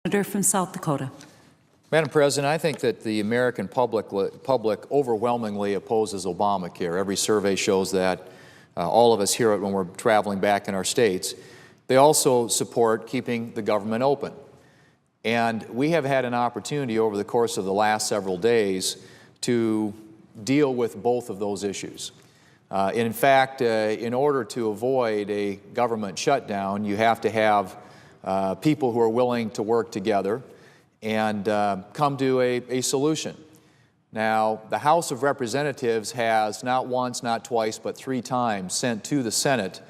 Senator from South Dakota. Madam President, I think that the American public overwhelmingly opposes Obamacare. Every survey shows that. All of us hear it when we're traveling back in our states. They also support keeping the government open. And we have had an opportunity over the course of the last several days to deal with both of those issues. In fact, in order to avoid a government shutdown, you have to have people who are willing to work together and come to a solution. Now, the House of Representatives has not once, not twice, but 3 times sent to the Senate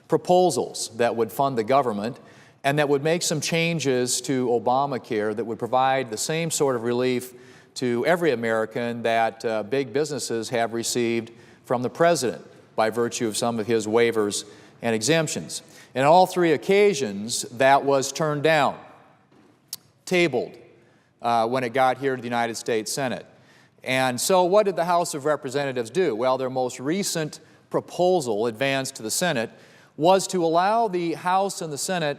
proposals that would fund the government and that would make some changes to Obamacare that would provide the same sort of relief to every American that big businesses have received from the President by virtue of some of his waivers and exemptions. And on all 3 occasions, that was turned down, tabled when it got here to the United States Senate. And so what did the House of Representatives do? Well, their most recent proposal advanced to the Senate was to allow the House and the Senate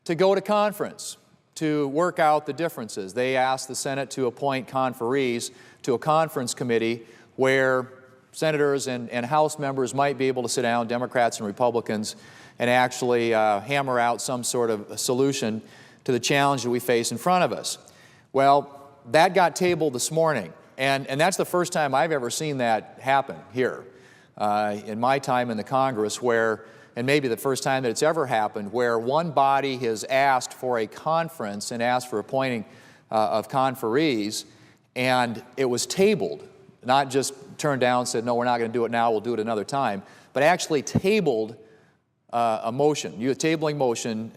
to go to conference to work out the differences. They asked the Senate to appoint conferees to a conference committee where senators and House members might be able to sit down, Democrats and Republicans, and actually hammer out some sort of solution to the challenge that we face in front of us. Well, that got tabled this morning, and that's the first time I've ever seen that happen here in my time in the Congress, where, and maybe the first time that it's ever happened, where one body has asked for a conference and asked for appointing of conferees, and it was tabled, not just turned down and said, no, we're not going to do it now, we'll do it another time, but actually tabled a motion, a tabling motion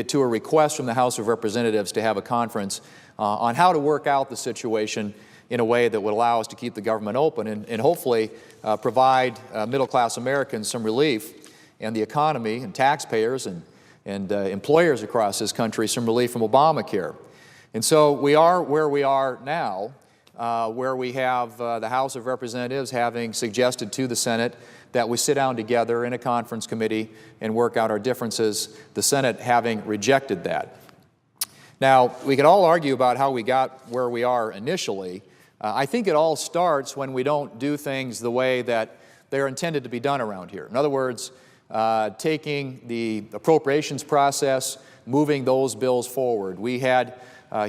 to a request from the House of Representatives to have a conference on how to work out the situation in a way that would allow us to keep the government open and hopefully provide middle-class Americans some relief, and the economy and taxpayers and employers across this country some relief from Obamacare. And so we are where we are now, where we have the House of Representatives having suggested to the Senate that we sit down together in a conference committee and work out our differences, the Senate having rejected that. Now, we could all argue about how we got where we are initially. I think it all starts when we don't do things the way that they're intended to be done around here. In other words, taking the appropriations process, moving those bills forward. We had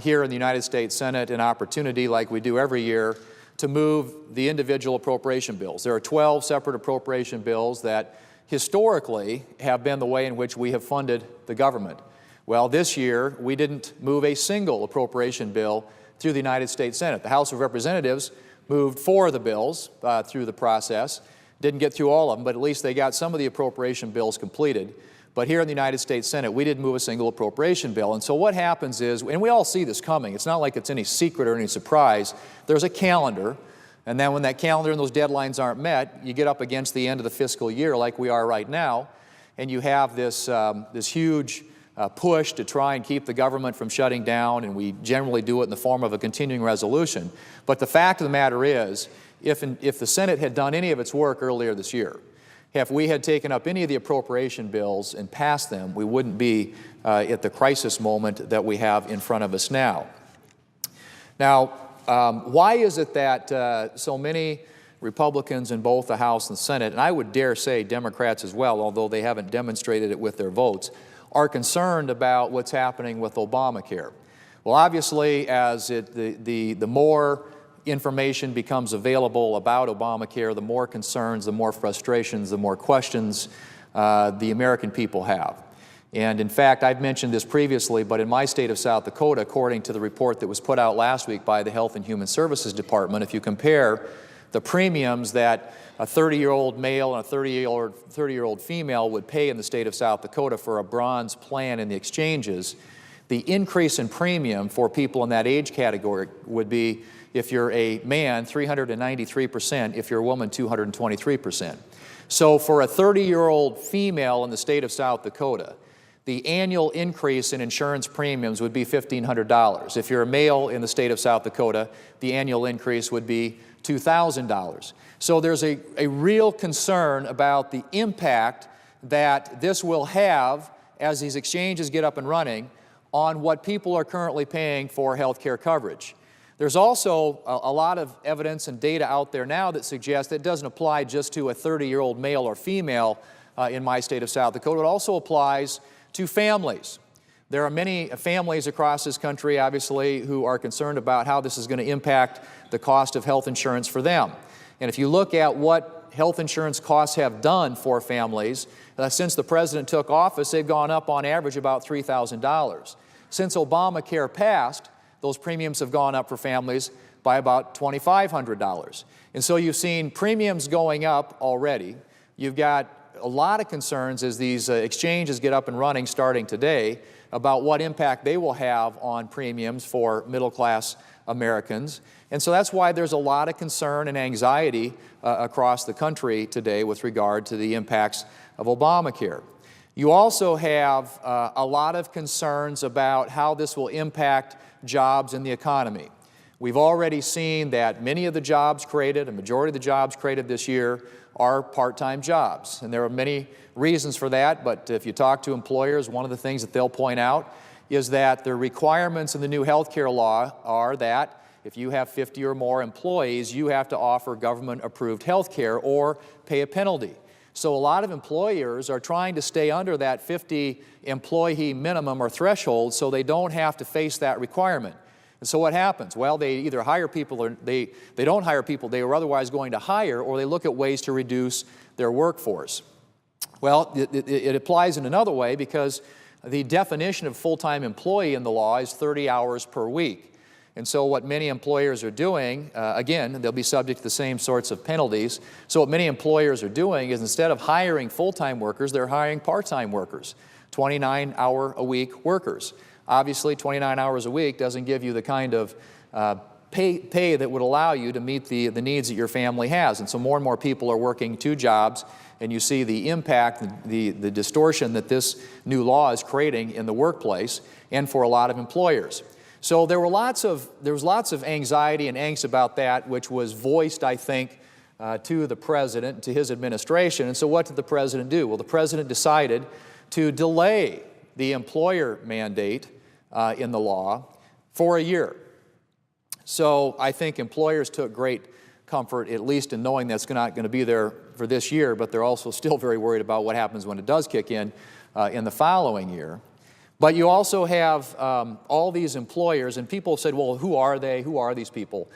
here in the United States Senate an opportunity, like we do every year, to move the individual appropriation bills. There are 12 separate appropriation bills that historically have been the way in which we have funded the government. Well, this year we didn't move a single appropriation bill through the United States Senate. The House of Representatives moved 4 of the bills through the process. Didn't get through all of them, but at least they got some of the appropriation bills completed. But here in the United States Senate, we didn't move a single appropriation bill. And so what happens is, and we all see this coming, it's not like it's any secret or any surprise, there's a calendar, and then when that calendar and those deadlines aren't met, you get up against the end of the fiscal year like we are right now, and you have this, this huge push to try and keep the government from shutting down, and we generally do it in the form of a continuing resolution. But the fact of the matter is, if the Senate had done any of its work earlier this year, if we had taken up any of the appropriation bills and passed them, we wouldn't be at the crisis moment that we have in front of us now. Now, why is it that so many Republicans in both the House and the Senate, and I would dare say Democrats as well, although they haven't demonstrated it with their votes, are concerned about what's happening with Obamacare? Well, obviously, as the more information becomes available about Obamacare, the more concerns, the more frustrations, the more questions the American people have. And in fact, I've mentioned this previously, but in my state of South Dakota, according to the report that was put out last week by the Health and Human Services Department, if you compare the premiums that a 30-year-old male and a 30-year-old female would pay in the state of South Dakota for a bronze plan in the exchanges, the increase in premium for people in that age category would be, if you're a man, 393%, if you're a woman, 223%. So for a 30-year-old female in the state of South Dakota, the annual increase in insurance premiums would be $1,500. If you're a male in the state of South Dakota, the annual increase would be $2,000. So there's a real concern about the impact that this will have as these exchanges get up and running on what people are currently paying for health care coverage. There's also a lot of evidence and data out there now that suggests that it doesn't apply just to a 30-year-old male or female in my state of South Dakota. It also applies to families. There are many families across this country, obviously, who are concerned about how this is going to impact the cost of health insurance for them. And if you look at what health insurance costs have done for families, since the President took office, they've gone up on average about $3,000. Since Obamacare passed, those premiums have gone up for families by about $2,500. And so you've seen premiums going up already. You've got a lot of concerns as these exchanges get up and running starting today about what impact they will have on premiums for middle-class Americans. And so that's why there's a lot of concern and anxiety across the country today with regard to the impacts of Obamacare. You also have a lot of concerns about how this will impact jobs in the economy. We've already seen that many of the jobs created, a majority of the jobs created this year, are part-time jobs. And there are many reasons for that, but if you talk to employers, one of the things that they'll point out is that the requirements in the new health care law are that if you have 50 or more employees, you have to offer government-approved health care or pay a penalty. So a lot of employers are trying to stay under that 50 employee minimum or threshold so they don't have to face that requirement. And so what happens? Well, they either hire people or they don't hire people they were otherwise going to hire, or they look at ways to reduce their workforce. Well, it applies in another way because the definition of full-time employee in the law is 30 hours per week. And so what many employers are doing, again, they'll be subject to the same sorts of penalties. So what many employers are doing is instead of hiring full-time workers, they're hiring part-time workers, 29-hour-a-week workers. Obviously, 29 hours a week doesn't give you the kind of pay that would allow you to meet the needs that your family has. And so more and more people are working two jobs, and you see the impact, the distortion that this new law is creating in the workplace and for a lot of employers. So there was lots of anxiety and angst about that, which was voiced, I think, to the President, to his administration. And so what did the President do? Well, the President decided to delay the employer mandate in the law for a year. So I think employers took great comfort, at least in knowing that's not going to be there for this year, but they're also still very worried about what happens when it does kick in the following year. But you also have all these employers, and people said, well, who are they? Who are these people?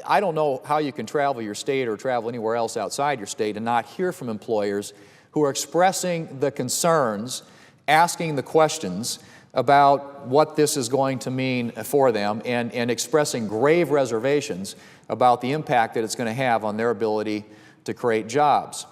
I don't know how you can travel your state or travel anywhere else outside your state and not hear from employers who are expressing the concerns, asking the questions about what this is going to mean for them, and expressing grave reservations about the impact that it's going to have on their ability to create jobs.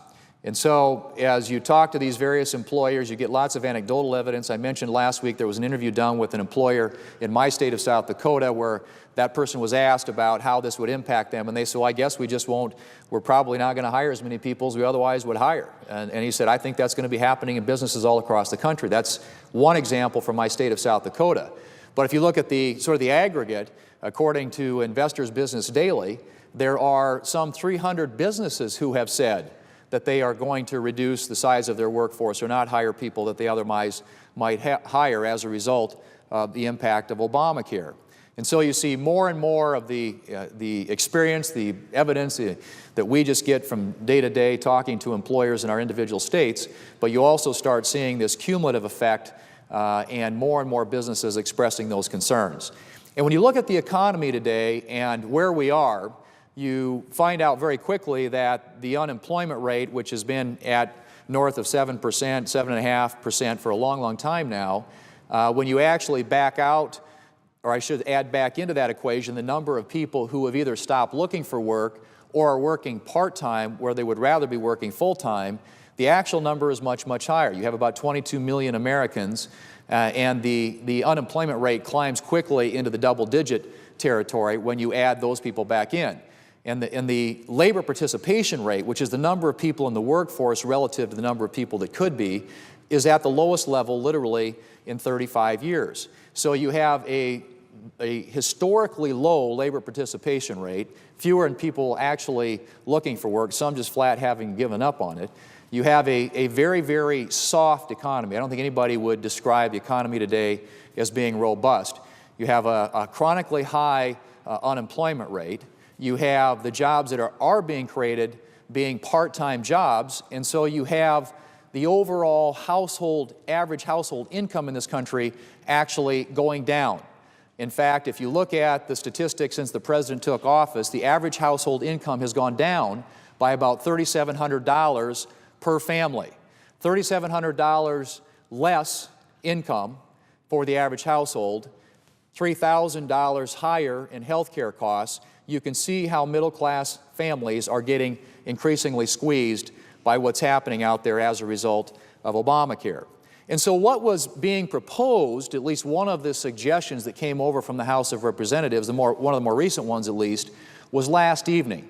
And so as you talk to these various employers, you get lots of anecdotal evidence. I mentioned last week there was an interview done with an employer in my state of South Dakota where that person was asked about how this would impact them, and they said, well, I guess we're probably not going to hire as many people as we otherwise would hire. And he said, I think that's going to be happening in businesses all across the country. That's one example from my state of South Dakota. But if you look at the aggregate, according to Investors Business Daily, there are some 300 businesses who have said that they are going to reduce the size of their workforce or not hire people that they otherwise might hire as a result of the impact of Obamacare. And so you see more and more of the experience, the evidence that we just get from day to day talking to employers in our individual states, but you also start seeing this cumulative effect and more businesses expressing those concerns. And when you look at the economy today and where we are, you find out very quickly that the unemployment rate, which has been at north of 7%, 7.5% for a long time now, when you actually back out, or I should add back into that equation, the number of people who have either stopped looking for work or are working part-time where they would rather be working full-time, the actual number is much higher. You have about 22 million Americans, and the unemployment rate climbs quickly into the double-digit territory when you add those people back in. And the labor participation rate, which is the number of people in the workforce relative to the number of people that could be, is at the lowest level literally in 35 years. So you have a historically low labor participation rate, fewer people actually looking for work, some just flat having given up on it. You have a very, very soft economy. I don't think anybody would describe the economy today as being robust. You have a chronically high unemployment rate. You have the jobs that are being created being part-time jobs, and so you have the overall average household income in this country actually going down. In fact, if you look at the statistics since the President took office, the average household income has gone down by about $3,700 per family. $3,700 less income for the average household, $3,000 higher in health care costs. You can see how middle-class families are getting increasingly squeezed by what's happening out there as a result of Obamacare. And so what was being proposed, at least one of the suggestions that came over from the House of Representatives, one of the more recent ones at least, was last evening.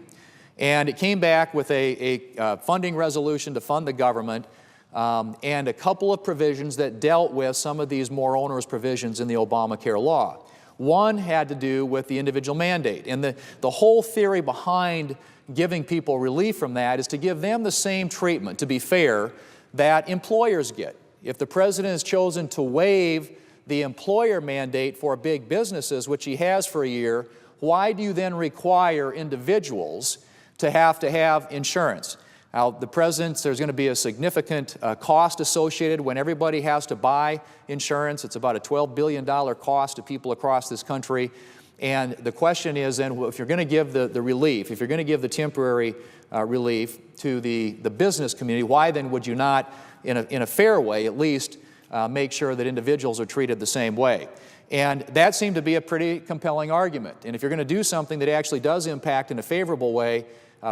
And it came back with a funding resolution to fund the government and a couple of provisions that dealt with some of these more onerous provisions in the Obamacare law. One had to do with the individual mandate. And the whole theory behind giving people relief from that is to give them the same treatment, to be fair, that employers get. If the President has chosen to waive the employer mandate for big businesses, which he has for a year, why do you then require individuals to have insurance? Now, there's going to be a significant cost associated when everybody has to buy insurance. It's about a $12 billion cost to people across this country. And the question is then, if you're going to give the relief, if you're going to give the temporary relief to the business community, why then would you not, in a fair way at least, make sure that individuals are treated the same way? And that seemed to be a pretty compelling argument. And if you're going to do something that actually does impact in a favorable way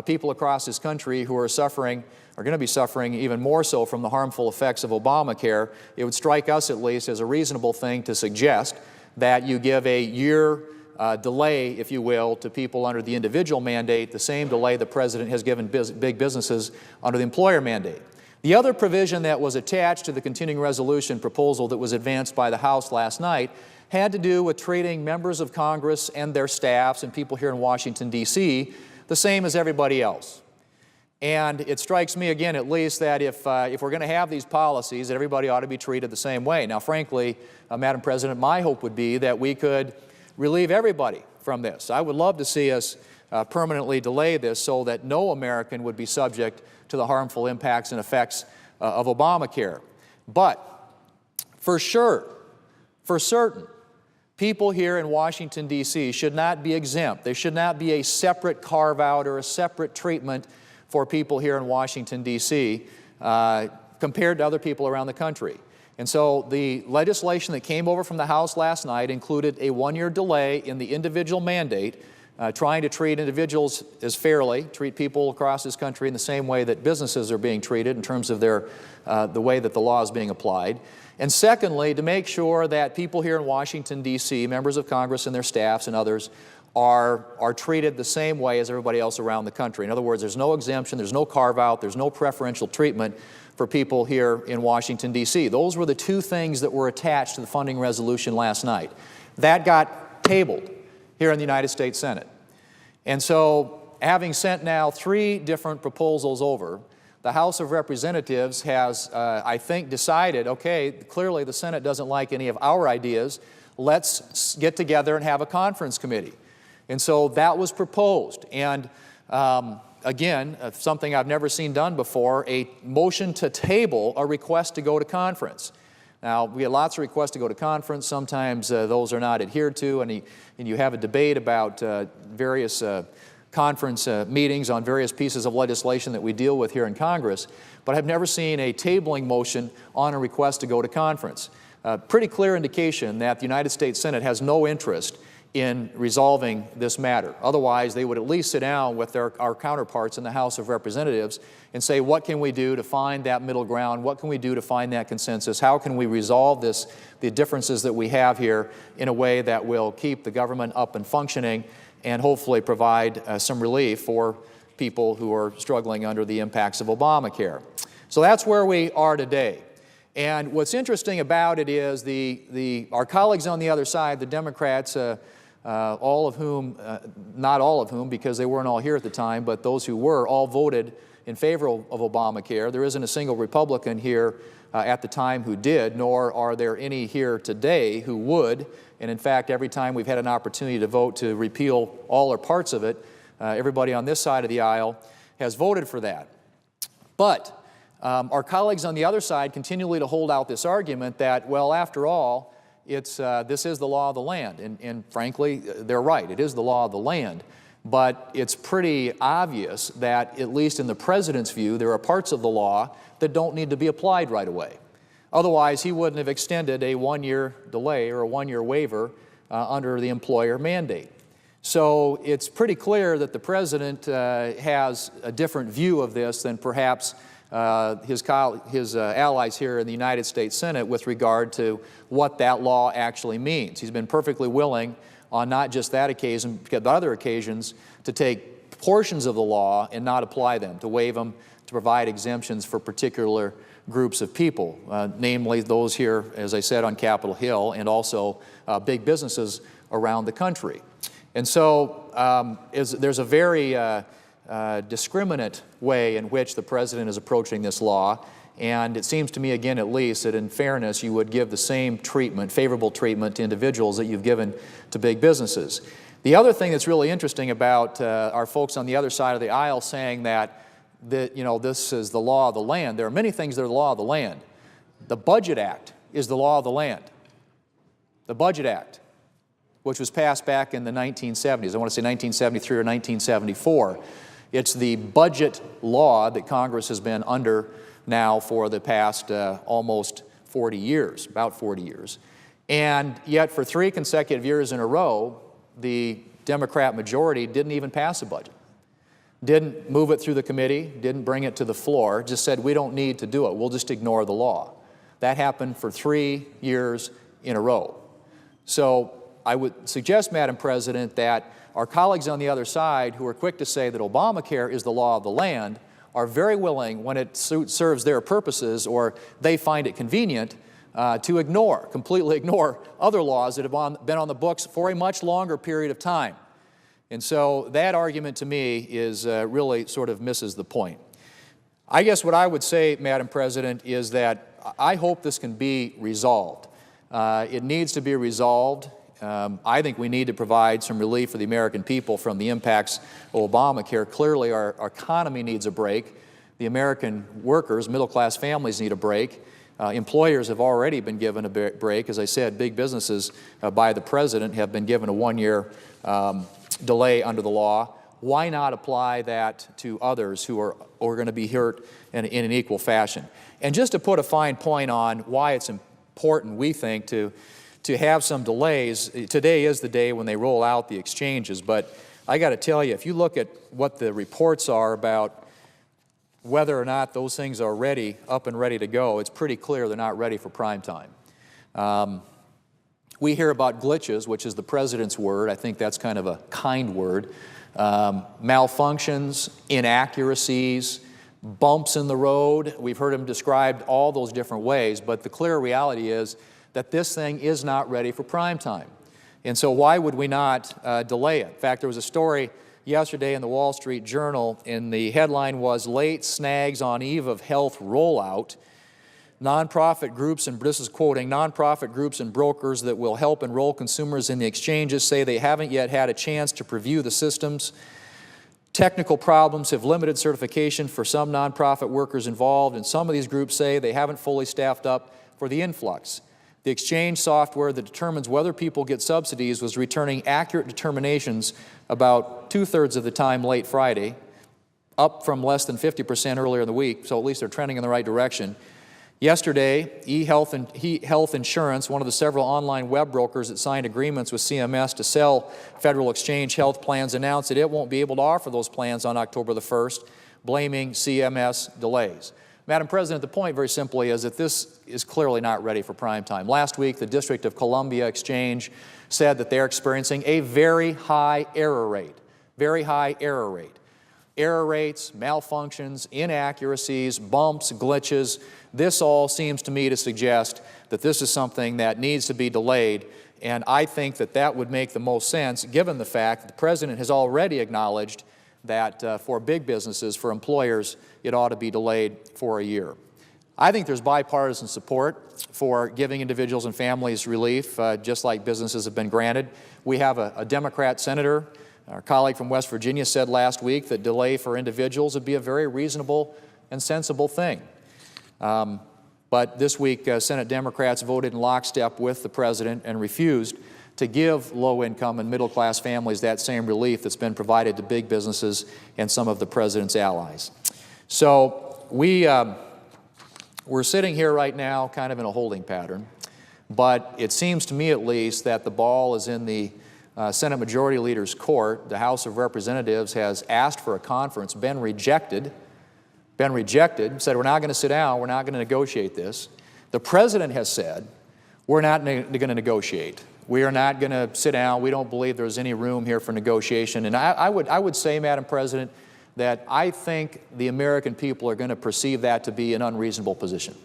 people across this country who are going to be suffering even more so from the harmful effects of Obamacare, it would strike us at least as a reasonable thing to suggest that you give a year delay, if you will, to people under the individual mandate, the same delay the President has given big businesses under the employer mandate. The other provision that was attached to the continuing resolution proposal that was advanced by the House last night had to do with treating members of Congress and their staffs and people here in Washington, D.C. the same as everybody else. And it strikes me again, at least, that if we're going to have these policies, that everybody ought to be treated the same way. Now, frankly, Madam President, my hope would be that we could relieve everybody from this. I would love to see us permanently delay this so that no American would be subject to the harmful impacts and effects of Obamacare. But for certain, people here in Washington, D.C. should not be exempt. There should not be a separate carve-out or a separate treatment for people here in Washington, D.C. Compared to other people around the country. And so the legislation that came over from the House last night included a one-year delay in the individual mandate, trying to treat individuals as fairly, treat people across this country in the same way that businesses are being treated in terms of the way that the law is being applied. And secondly, to make sure that people here in Washington, D.C., members of Congress and their staffs and others, are treated the same way as everybody else around the country. In other words, there's no exemption, there's no carve-out, there's no preferential treatment for people here in Washington, D.C. Those were the two things that were attached to the funding resolution last night. That got tabled here in the United States Senate. And so, having sent now 3 different proposals over, the House of Representatives has, I think, decided, okay, clearly the Senate doesn't like any of our ideas. Let's get together and have a conference committee. And so that was proposed. And again, something I've never seen done before, a motion to table a request to go to conference. Now, we had lots of requests to go to conference. Sometimes those are not adhered to, and you have a debate about various conference meetings on various pieces of legislation that we deal with here in Congress, but I've never seen a tabling motion on a request to go to conference. Pretty clear indication that the United States Senate has no interest in resolving this matter. Otherwise, they would at least sit down with our counterparts in the House of Representatives and say, what can we do to find that middle ground? What can we do to find that consensus? How can we resolve the differences that we have here in a way that will keep the government up and functioning and hopefully provide some relief for people who are struggling under the impacts of Obamacare. So that's where we are today. And what's interesting about it is our colleagues on the other side, the Democrats, all of whom, not all of whom because they weren't all here at the time, but those who were all voted in favor of Obamacare. There isn't a single Republican here at the time who did, nor are there any here today who would. And in fact, every time we've had an opportunity to vote to repeal all or parts of it, everybody on this side of the aisle has voted for that. But our colleagues on the other side continually to hold out this argument that, well, after all, this is the law of the land. And frankly, they're right. It is the law of the land. But it's pretty obvious that, at least in the President's view, there are parts of the law that don't need to be applied right away. Otherwise, he wouldn't have extended a one-year delay or a one-year waiver under the employer mandate. So it's pretty clear that the President has a different view of this than perhaps his allies here in the United States Senate with regard to what that law actually means. He's been perfectly willing on not just that occasion, but other occasions, to take portions of the law and not apply them, to waive them, to provide exemptions for particular groups of people, namely those here, as I said, on Capitol Hill, and also big businesses around the country. And so there's a very discriminate way in which the President is approaching this law, and it seems to me, again at least, that in fairness you would give the same treatment, favorable treatment to individuals that you've given to big businesses. The other thing that's really interesting about our folks on the other side of the aisle saying that this is the law of the land, there are many things that are the law of the land. The Budget Act is the law of the land. The Budget Act, which was passed back in the 1970s, I want to say 1973 or 1974. It's the budget law that Congress has been under now for the past almost 40 years, about 40 years. And yet for 3 consecutive years in a row, the Democrat majority didn't even pass a budget. Didn't move it through the committee, didn't bring it to the floor, just said we don't need to do it, we'll just ignore the law. That happened for 3 years in a row. So I would suggest, Madam President, that our colleagues on the other side who are quick to say that Obamacare is the law of the land are very willing, when it serves their purposes or they find it convenient, to completely ignore other laws that have been on the books for a much longer period of time. And so that argument to me is really sort of misses the point. I guess what I would say, Madam President, is that I hope this can be resolved. It needs to be resolved. I think we need to provide some relief for the American people from the impacts of Obamacare. Clearly, our economy needs a break. The American workers, middle-class families need a break. Employers have already been given a break. As I said, big businesses by the President have been given a one-year delay under the law. Why not apply that to others who are going to be hurt in an equal fashion? And just to put a fine point on why it's important, we think, to have some delays. Today is the day when they roll out the exchanges, but I got to tell you, if you look at what the reports are about whether or not those things are ready, up and ready to go, it's pretty clear they're not ready for prime time. We hear about glitches, which is the President's word. I think that's kind of a kind word. Malfunctions, inaccuracies, bumps in the road. We've heard them described all those different ways, but the clear reality is that this thing is not ready for prime time. And so why would we not delay it? In fact, there was a story yesterday in the Wall Street Journal, and the headline was, "Late Snags on Eve of Health Rollout. Nonprofit groups," and this is quoting, "nonprofit groups and brokers that will help enroll consumers in the exchanges say they haven't yet had a chance to preview the systems. Technical problems have limited certification for some nonprofit workers involved, and some of these groups say they haven't fully staffed up for the influx. The exchange software that determines whether people get subsidies was returning accurate determinations about 2/3 of the time late Friday, up from less than 50% earlier in the week, so at least they're trending in the right direction. Yesterday, eHealth Insurance, one of the several online web brokers that signed agreements with CMS to sell federal exchange health plans, announced that it won't be able to offer those plans on October the 1st, blaming CMS delays." Madam President, the point very simply is that this is clearly not ready for prime time. Last week, the District of Columbia Exchange said that they're experiencing a very high error rate, very high error rate. Error rates, malfunctions, inaccuracies, bumps, glitches, this all seems to me to suggest that this is something that needs to be delayed. And I think that that would make the most sense, given the fact that the President has already acknowledged that for big businesses, for employers, it ought to be delayed for a year. I think there's bipartisan support for giving individuals and families relief, just like businesses have been granted. We have a Democrat senator, our colleague from West Virginia, said last week that delay for individuals would be a very reasonable and sensible thing. But this week, Senate Democrats voted in lockstep with the President and refused to give low-income and middle-class families that same relief that's been provided to big businesses and some of the President's allies. So we're sitting here right now kind of in a holding pattern, but it seems to me at least that the ball is in the Senate Majority Leader's court. The House of Representatives has asked for a conference, been rejected, said we're not going to sit down, we're not going to negotiate this. The President has said we're not going to negotiate. We are not going to sit down. We don't believe there's any room here for negotiation. And I would say, Madam President, that I think the American people are going to perceive that to be an unreasonable position.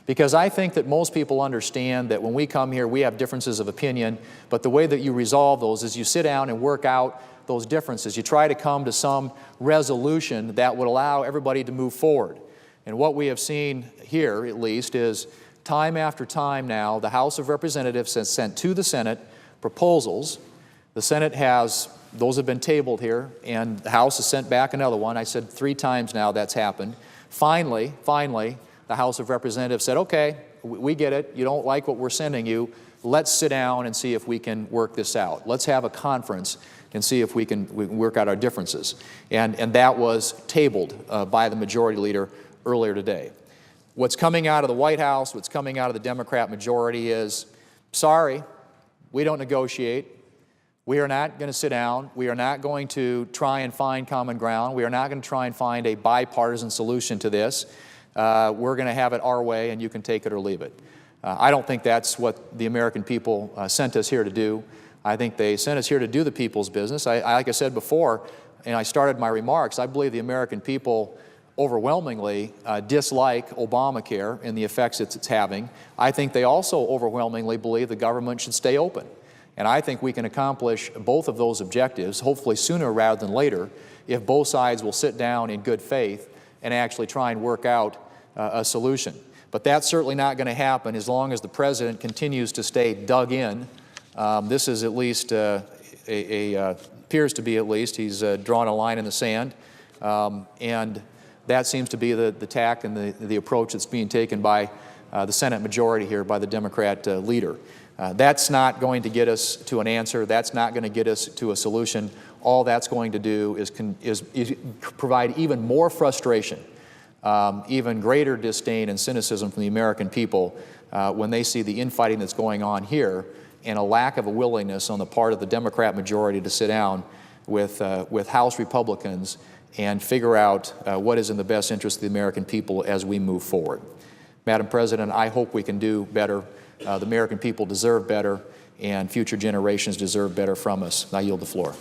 Because I think that most people understand that when we come here, we have differences of opinion, but the way that you resolve those is you sit down and work out those differences. You try to come to some resolution that would allow everybody to move forward. And what we have seen here, at least, is time after time now, the House of Representatives has sent to the Senate proposals. The Senate has, those have been tabled here, and the House has sent back another one. I said 3 times now that's happened. Finally, the House of Representatives said, okay, we get it. You don't like what we're sending you. Let's sit down and see if we can work this out. Let's have a conference and see if we can work out our differences. And that was tabled by the Majority Leader earlier today. What's coming out of the White House, what's coming out of the Democrat majority is, sorry, we don't negotiate. We are not going to sit down. We are not going to try and find common ground. We are not going to try and find a bipartisan solution to this. We're going to have it our way, and you can take it or leave it. I don't think that's what the American people sent us here to do. I think they sent us here to do the people's business. Like I said before, and I started my remarks, I believe the American people overwhelmingly dislike Obamacare and the effects it's having. I think they also overwhelmingly believe the government should stay open. And I think we can accomplish both of those objectives, hopefully sooner rather than later, if both sides will sit down in good faith and actually try and work out a solution. But that's certainly not going to happen as long as the President continues to stay dug in. This is at least, appears to be at least, he's drawn a line in the sand. And that seems to be the tack and the approach that's being taken by the Senate majority here, by the Democrat leader. That's not going to get us to an answer. That's not going to get us to a solution. All that's going to do is provide even more frustration, even greater disdain and cynicism from the American people when they see the infighting that's going on here and a lack of a willingness on the part of the Democrat majority to sit down with House Republicans and figure out what is in the best interest of the American people as we move forward. Madam President, I hope we can do better. The American people deserve better, and future generations deserve better from us. I yield the floor.